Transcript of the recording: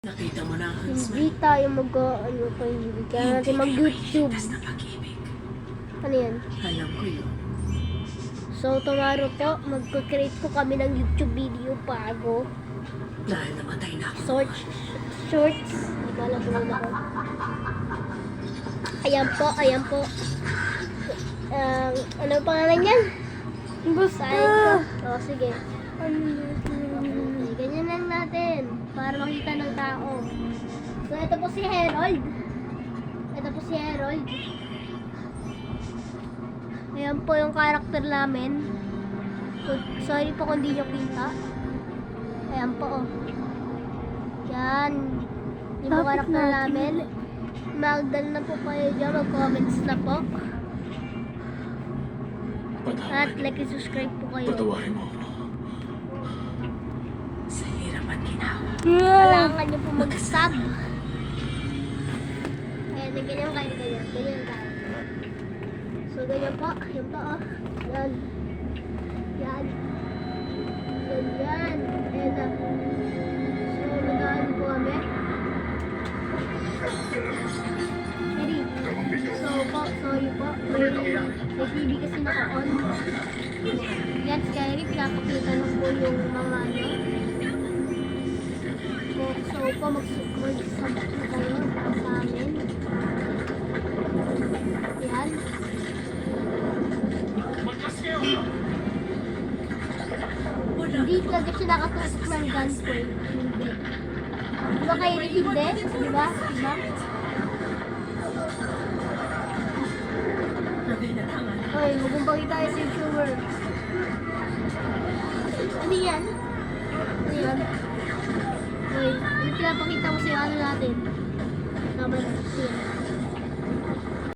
Nakita mo na ang Hindi tayo mag-ano pa hindi. Kaya natin mag-YouTube. na pag-ibig. Ano yan? Alam ko yun. So, tomorrow po, magkakreate po kami ng YouTube video bago. Dahil namatay na ako. Shorts. Hindi ko alam kung ano ako. Ayan po. Ano pangalan niyan? Basta. Oh, sige. Ganyan lang natin. Para makita ng tao. So, ito po si Harold. Ayan po yung character namin. Sorry po kung di nyo kita. Ayan po, oh. Yan. Yung po character namin. Magdal na po kayo dyan. Mag-comments na po. At like and subscribe po kayo. Patawarin mo ako. Sa hirap at ginawa. Kailangan nyo po mag-sub. Ayan, ganyan kayo. Ganyan tayo. So, ganyan po. Yan po, oh. Yan. Yan. Ayan na. So, nandaan po kami. Ready? So po, sorry po. May TV kasi naka-on. Yan, scary. Pinapakita na po yung mga ano. So po, mag-sub po kayo sa amin. Yan. Hindi talaga siya nakatusok ng gunpoint. Hindi. Di ba kayo hindi? Di ba? Hoy, magumpagi tayo sa YouTuber. Ano yan? Hoy, ano pinapakita mo sa'yo? Ano natin? Naman.